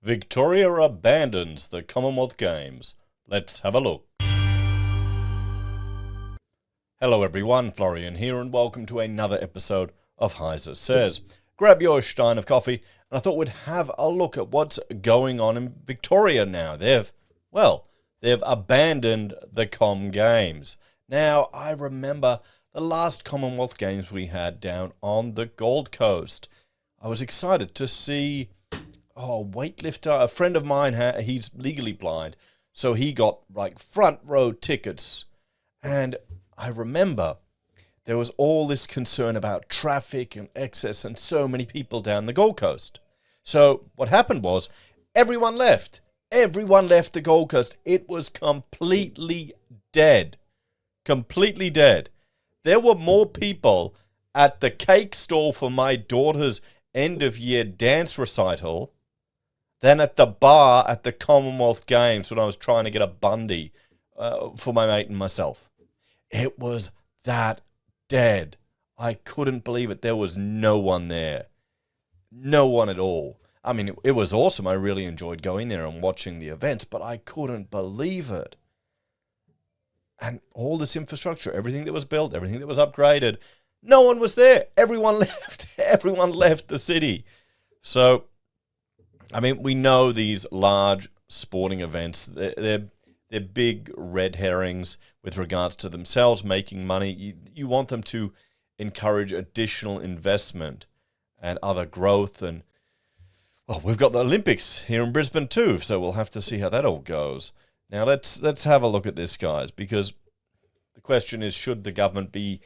Victoria abandons the Commonwealth Games. Let's have a look. Hello everyone, Florian here, and welcome to another episode of HeiseSays. Grab your stein of coffee, and I thought we'd have a look at what's going on in Victoria now. They've abandoned the Com Games. Now, I remember the last Commonwealth Games we had down on the Gold Coast. I was excited to see a weightlifter, a friend of mine, he's legally blind, so he got like front row tickets. And I remember there was all this concern about traffic and excess and so many people down the Gold Coast. So what happened was everyone left. Everyone left the Gold Coast. It was completely dead. Completely dead. There were more people at the cake stall for my daughter's end-of-year dance recital than at the bar at the Commonwealth Games when I was trying to get a bundy for my mate and myself. It was that dead. I couldn't believe it. There was no one there. No one at all. I mean, it was awesome. I really enjoyed going there and watching the events, but I couldn't believe it. And all this infrastructure, everything that was built, everything that was upgraded, no one was there. Everyone left. Everyone left the city. So, I mean, we know these large sporting events, they're big red herrings with regards to themselves making money. You want them to encourage additional investment and other growth. And, well, we've got the Olympics here in Brisbane too, so we'll have to see how that all goes. Now, let's have a look at this, guys, because the question is, should the government be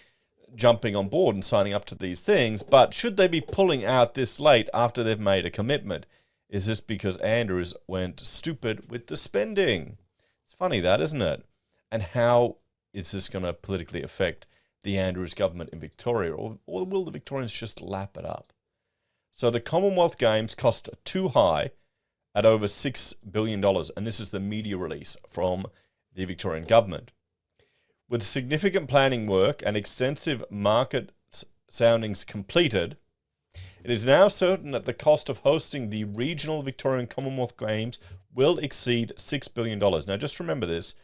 jumping on board and signing up to these things, but should they be pulling out this late after they've made a commitment? Is this because Andrews went stupid with the spending? It's funny that, isn't it? And how is this going to politically affect the Andrews government in Victoria, or will the Victorians just lap it up? So the Commonwealth Games cost too high at over $6 billion, and this is the media release from the Victorian government. With significant planning work and extensive market soundings completed, it is now certain that the cost of hosting the regional Victorian Commonwealth Games will exceed $6 billion. Now, just remember this,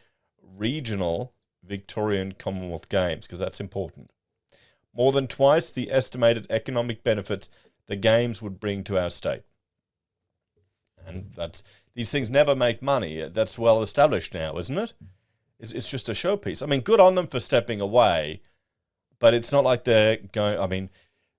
regional Victorian Commonwealth Games, because that's important. More than twice the estimated economic benefits the Games would bring to our state. And these things never make money. That's well established now, isn't it? It's just a showpiece. I mean, good on them for stepping away, but it's not like they're going. I mean,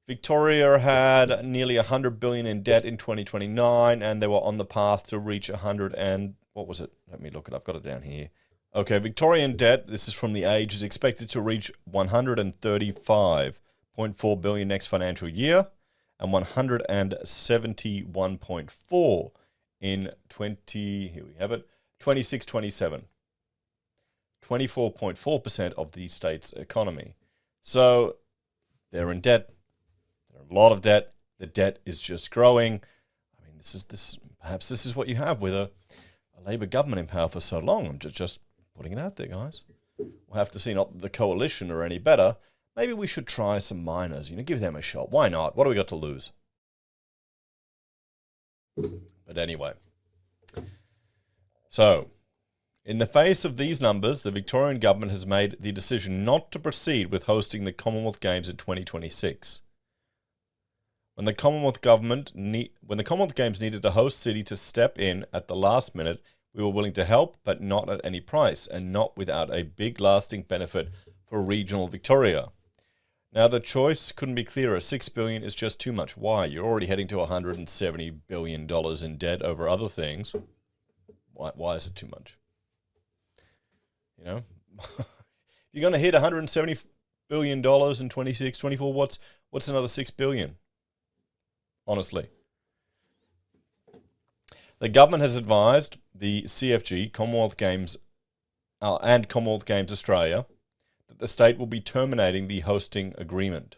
Victoria had nearly $100 billion in debt in 2029, and they were on the path to reach 100 and what was it? Let me look it. I've got it down here. Okay, Victorian debt. This is from The Age. Is expected to reach 135.4 billion next financial year, and 171.4 in 26-27. 24.4% of the state's economy. So they're in debt. They're in a lot of debt. The debt is just growing. I mean, perhaps this is what you have with a Labor government in power for so long. I'm just putting it out there, guys. We'll have to see. Not that the coalition are any better. Maybe we should try some minors. Give them a shot. Why not? What do we got to lose? But anyway. So, in the face of these numbers, the Victorian government has made the decision not to proceed with hosting the Commonwealth Games in 2026. When the Commonwealth Games needed a host city to step in at the last minute, we were willing to help, but not at any price, and not without a big lasting benefit for regional Victoria. Now, the choice couldn't be clearer. $6 billion is just too much. Why? You're already heading to $170 billion in debt over other things. Why is it too much? If you're going to hit $170 billion in 26, 24, what's another $6 billion? Honestly. The government has advised the CFG, Commonwealth Games, and Commonwealth Games Australia, that the state will be terminating the hosting agreement.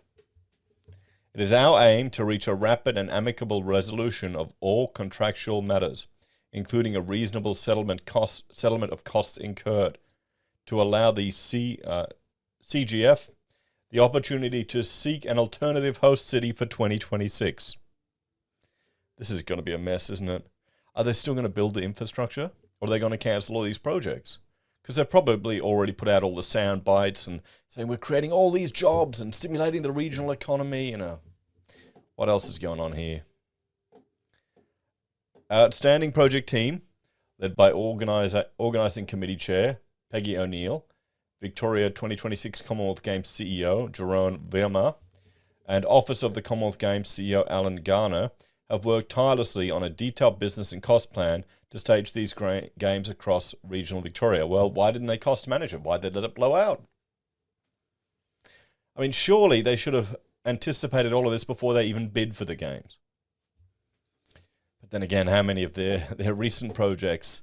It is our aim to reach a rapid and amicable resolution of all contractual matters, including a reasonable settlement of costs incurred, to allow the CGF the opportunity to seek an alternative host city for 2026. This is going to be a mess, isn't it? are they still going to build the infrastructure, or are they going to cancel all these projects? Because they've probably already put out all the sound bites and saying we're creating all these jobs and stimulating the regional economy. What else is going on here? Outstanding project team, led by organising committee chair Peggy O'Neill, Victoria 2026 Commonwealth Games CEO Jerome Verma, and Office of the Commonwealth Games CEO Alan Garner, have worked tirelessly on a detailed business and cost plan to stage these games across regional Victoria. Well, why didn't they cost manage it? Why did they let it blow out? I mean, surely they should have anticipated all of this before they even bid for the games. But then again, how many of their recent projects,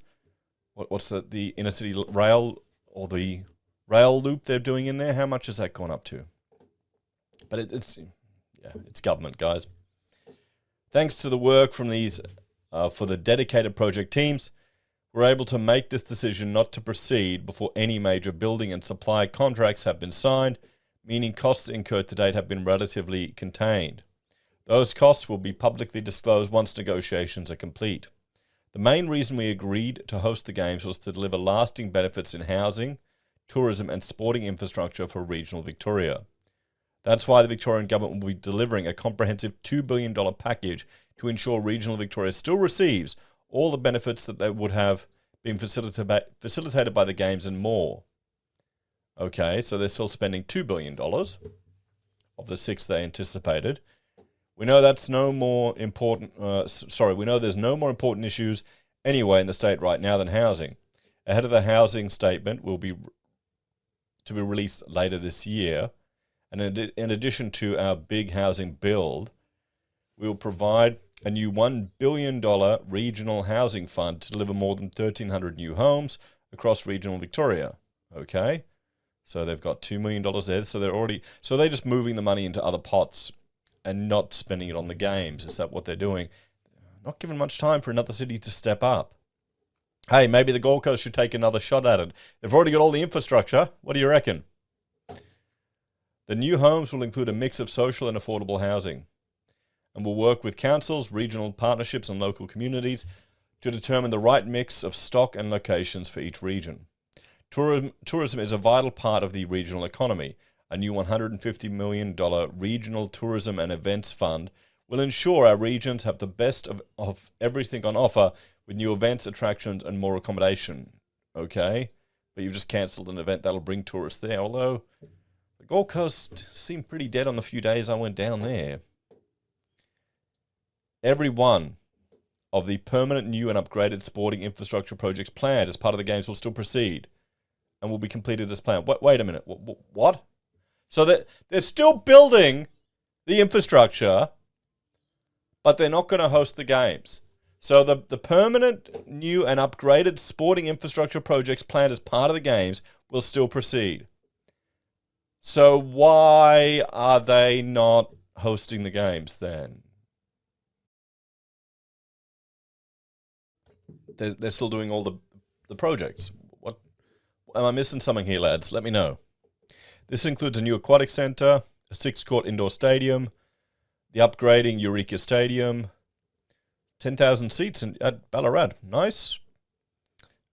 what's the inner city rail or the rail loop they're doing in there, how much has that gone up to? But it's government, guys. Thanks to the work from these, for the dedicated project teams, we're able to make this decision not to proceed before any major building and supply contracts have been signed, meaning costs incurred to date have been relatively contained. Those costs will be publicly disclosed once negotiations are complete. The main reason we agreed to host the games was to deliver lasting benefits in housing, tourism and sporting infrastructure for regional Victoria. That's why the Victorian government will be delivering a comprehensive $2 billion package to ensure regional Victoria still receives all the benefits that they would have been facilitated by the games and more. Okay, so they're still spending $2 billion of the $6 they anticipated. We know that's no more important. We know there's no more important issues anyway in the state right now than housing. Ahead of the housing statement will be to be released later this year. And in addition to our big housing build, we will provide a new $1 billion regional housing fund to deliver more than 1,300 new homes across regional Victoria. Okay, so they've got $2 million there. So they're just moving the money into other pots and not spending it on the games. Is that what they're doing? Not giving much time for another city to step up. Hey, maybe the Gold Coast should take another shot at it. They've already got all the infrastructure. What do you reckon? The new homes will include a mix of social and affordable housing, and will work with councils, regional partnerships and local communities to determine the right mix of stock and locations for each region. Tourism is a vital part of the regional economy. A new $150 million regional tourism and events fund will ensure our regions have the best of everything on offer with new events, attractions and more accommodation. Okay, but you've just cancelled an event that'll bring tourists there, although the Gold Coast seemed pretty dead on the few days I went down there. Every one of the permanent new and upgraded sporting infrastructure projects planned as part of the games will still proceed and will be completed as planned. Wait a minute. What? So they're still building the infrastructure, but they're not going to host the games. So the permanent new and upgraded sporting infrastructure projects planned as part of the games will still proceed. So why are they not hosting the games then? They're still doing all the projects. What am I missing something here, lads? Let me know. This includes a new aquatic centre, a 6-court indoor stadium, the upgrading Eureka Stadium, 10,000 seats at Ballarat. Nice.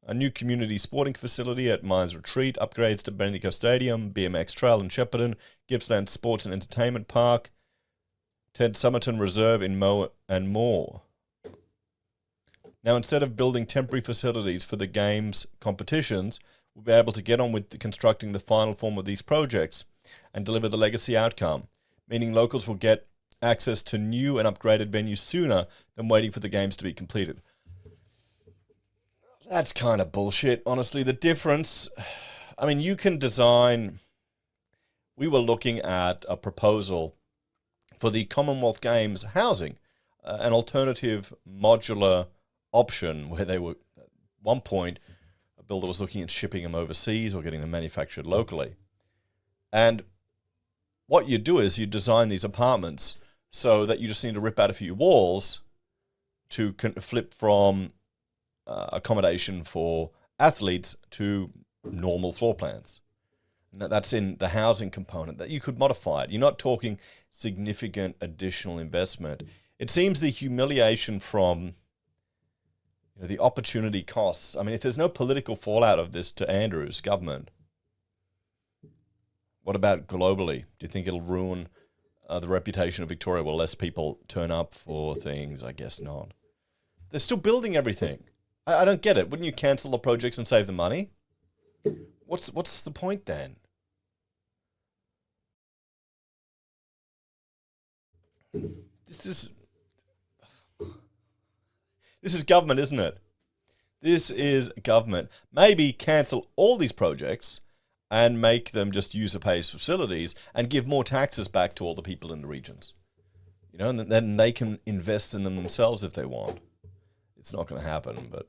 A new community sporting facility at Mines Retreat, upgrades to Bendigo Stadium, BMX Trail in Shepparton, Gippsland Sports and Entertainment Park, Ted Somerton Reserve in Moa and more. Now, instead of building temporary facilities for the games competitions, we'll be able to get on with constructing the final form of these projects and deliver the legacy outcome, meaning locals will get access to new and upgraded venues sooner than waiting for the games to be completed. That's kind of bullshit, honestly. The difference, I mean, you can design. We were looking at a proposal for the Commonwealth Games housing, an alternative modular option where they were, at one point, a builder was looking at shipping them overseas or getting them manufactured locally. And what you do is you design these apartments so that you just need to rip out a few walls to flip from accommodation for athletes to normal floor plans. And that's in the housing component that you could modify it. You're not talking significant additional investment. It seems the humiliation from the opportunity costs. I mean, if there's no political fallout of this to Andrew's government, what about globally? Do you think it'll ruin the reputation of Victoria? Will less people turn up for things? I guess not. They're still building everything. I don't get it. Wouldn't you cancel the projects and save the money? What's the point then? This is government, isn't it? This is government. Maybe cancel all these projects and make them just user-pays facilities and give more taxes back to all the people in the regions. You know, and then they can invest in them themselves if they want. It's not going to happen, but...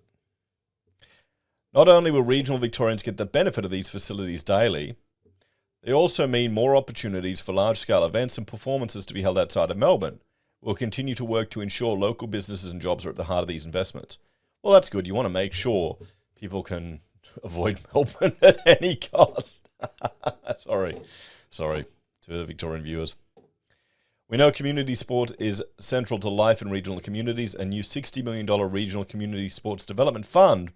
Not only will regional Victorians get the benefit of these facilities daily, they also mean more opportunities for large-scale events and performances to be held outside of Melbourne. We'll continue to work to ensure local businesses and jobs are at the heart of these investments. Well, that's good. You want to make sure people can avoid Melbourne at any cost. Sorry to the Victorian viewers. We know community sport is central to life in regional communities. A new $60 million regional community sports development fund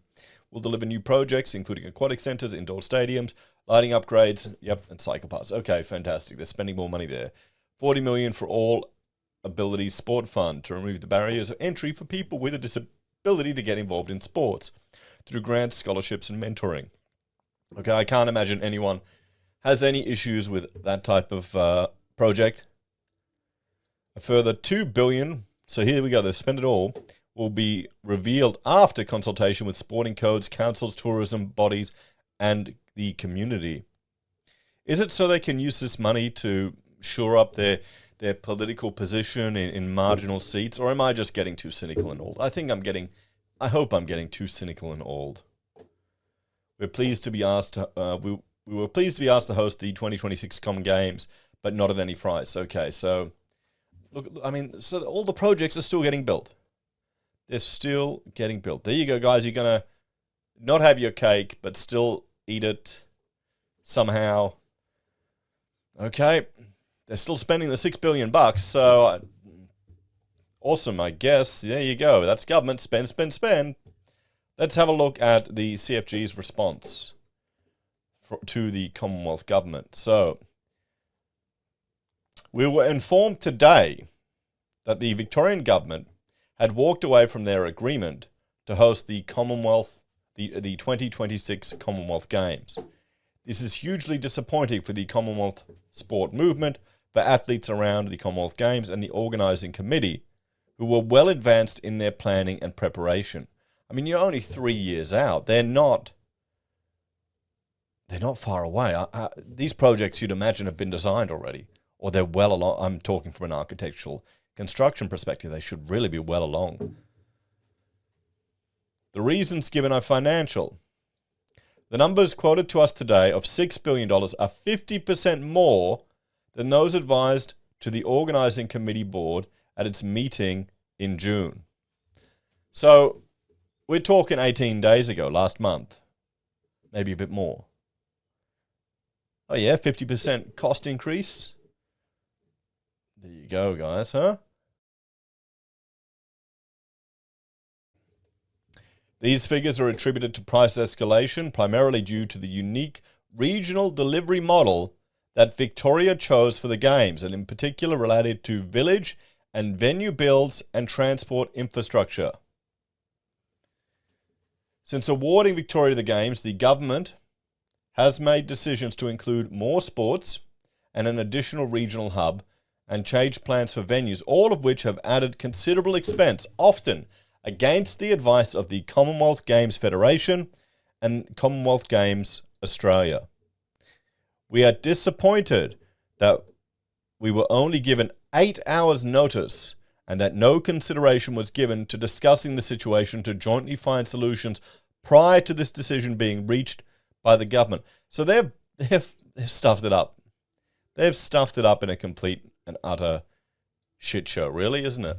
will deliver new projects, including aquatic centres, indoor stadiums, lighting upgrades, and cycle paths. Okay, fantastic. They're spending more money there. $40 million for all abilities sport fund to remove the barriers of entry for people with a disability to get involved in sports through grants, scholarships, and mentoring. Okay, I can't imagine anyone has any issues with that type of project. A further $2 billion, so here we go, they spend it all, will be revealed after consultation with sporting codes, councils, tourism bodies, and the community. Is it so they can use this money to shore up their political position in marginal seats, or am I just getting too cynical and old? I hope I'm getting too cynical and old. We're pleased to be asked to, we were pleased to be asked to host the 2026 Common Games, but not at any price. Okay, so look, I mean, so all the projects are still getting built. They're still getting built. There you go, guys. You're going to not have your cake, but still eat it somehow. Okay. They're still spending the $6 billion, so awesome, I guess. There you go. That's government. Spend, spend, spend. Let's have a look at the CFG's response to the Commonwealth Government. So, we were informed today that the Victorian Government had walked away from their agreement to host the Commonwealth, the 2026 Commonwealth Games. This is hugely disappointing for the Commonwealth sport movement, for athletes around the Commonwealth Games and the organising committee, who were well advanced in their planning and preparation. I mean, you're only 3 years out. They're not far away. These projects, you'd imagine, have been designed already, or they're well along. I'm talking from an architectural construction perspective. They should really be well along. The reasons given are financial. The numbers quoted to us today of $6 billion are 50% more than those advised to the organising committee board at its meeting in June. So we're talking 18 days ago, last month, maybe a bit more. Oh yeah, 50% cost increase. There you go, guys, huh? These figures are attributed to price escalation, primarily due to the unique regional delivery model that Victoria chose for the Games, and in particular related to village and venue builds and transport infrastructure. Since awarding Victoria the Games, the government has made decisions to include more sports and an additional regional hub and changed plans for venues, all of which have added considerable expense, often against the advice of the Commonwealth Games Federation and Commonwealth Games Australia. We are disappointed that we were only given 8 hours notice and that no consideration was given to discussing the situation to jointly find solutions prior to this decision being reached by the government. So they've stuffed it up. They've stuffed it up in a complete and utter shit show, really, isn't it?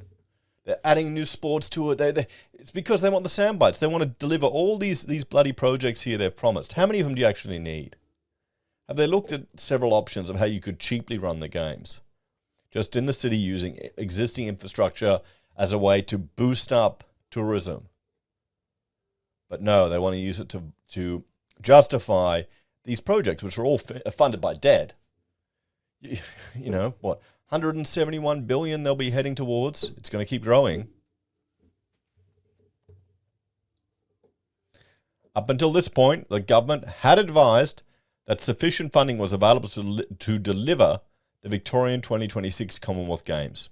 They're adding new sports to it. It's because they want the sound bites. They want to deliver all these bloody projects here they've promised. How many of them do you actually need? Have they looked at several options of how you could cheaply run the games? Just in the city using existing infrastructure as a way to boost up tourism. But no, they want to use it to justify these projects, which are all funded by debt. You know, what, 171 billion they'll be heading towards? It's going to keep growing. Up until this point, the government had advised that sufficient funding was available to deliver the Victorian 2026 Commonwealth Games.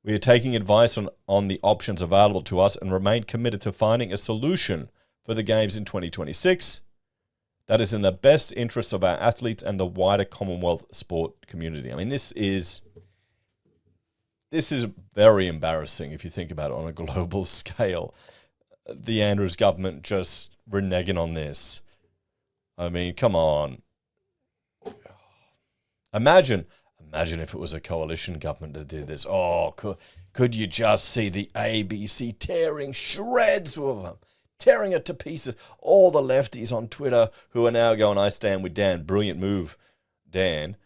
We are taking advice on the options available to us and remain committed to finding a solution for the Games in 2026 that is in the best interests of our athletes and the wider Commonwealth sport community. I mean, this is very embarrassing if you think about it on a global scale. The Andrews government just reneging on this. I mean, come on. Imagine if it was a coalition government that did this. Oh, could you just see the ABC tearing shreds of them, tearing it to pieces. All the lefties on Twitter who are now going, I stand with Dan, brilliant move, Dan,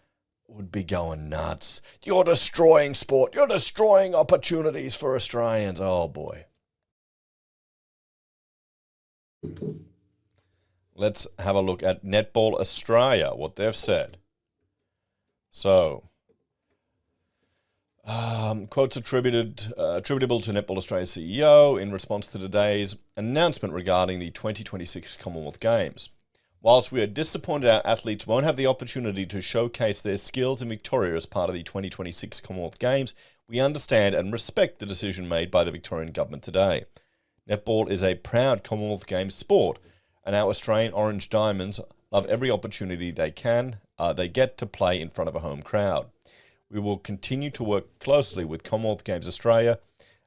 would be going nuts. You're destroying sport. You're destroying opportunities for Australians. Oh, boy. Let's have a look at Netball Australia, what they've said. So, quotes attributable to Netball Australia's CEO in response to today's announcement regarding the 2026 Commonwealth Games. Whilst we are disappointed our athletes won't have the opportunity to showcase their skills in Victoria as part of the 2026 Commonwealth Games, we understand and respect the decision made by the Victorian government today. Netball is a proud Commonwealth Games sport, and our Australian Orange Diamonds love every opportunity they get to play in front of a home crowd. We will continue to work closely with Commonwealth Games Australia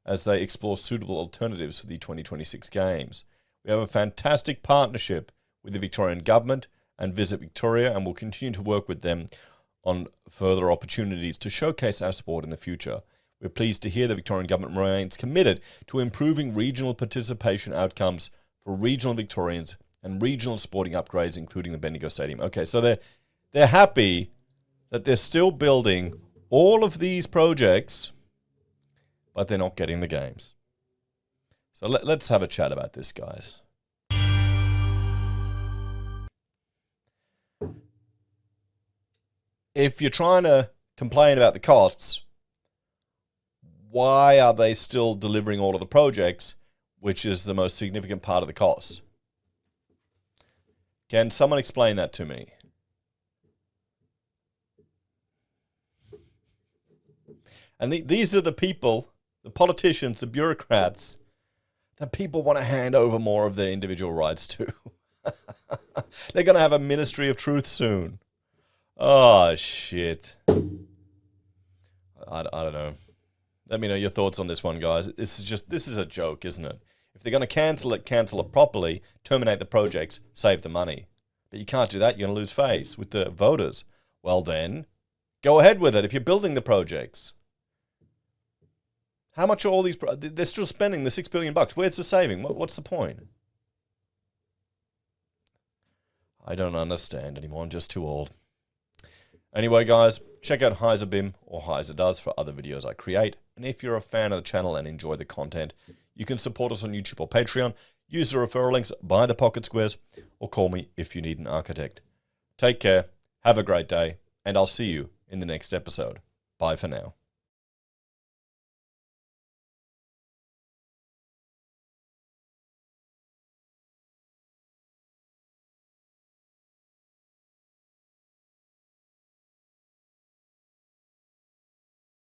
as they explore suitable alternatives for the 2026 Games. We have a fantastic partnership with the Victorian government and Visit Victoria, and will continue to work with them on further opportunities to showcase our sport in the future. We're pleased to hear the Victorian government remains committed to improving regional participation outcomes for regional Victorians and regional sporting upgrades, including the Bendigo Stadium. Okay, so they're happy that they're still building all of these projects, but they're not getting the games. So let's have a chat about this, guys. If you're trying to complain about the costs, why are they still delivering all of the projects, which is the most significant part of the cost? Can someone explain that to me? And these are the people, the politicians, the bureaucrats, that people want to hand over more of their individual rights to. They're going to have a Ministry of Truth soon. Oh, shit. I don't know. Let me know your thoughts on this one, guys. This is a joke, isn't it? If they're going to cancel it properly, terminate the projects, save the money. But you can't do that. You're going to lose face with the voters. Well, then, go ahead with it if you're building the projects. How much are all these... They're still spending the $6 billion. Where's the saving? What's the point? I don't understand anymore. I'm just too old. Anyway, guys, check out HeiseBim or Heise Does for other videos I create. And if you're a fan of the channel and enjoy the content, you can support us on YouTube or Patreon, use the referral links, buy the pocket squares, or call me if you need an architect. Take care, have a great day, and I'll see you in the next episode. Bye for now.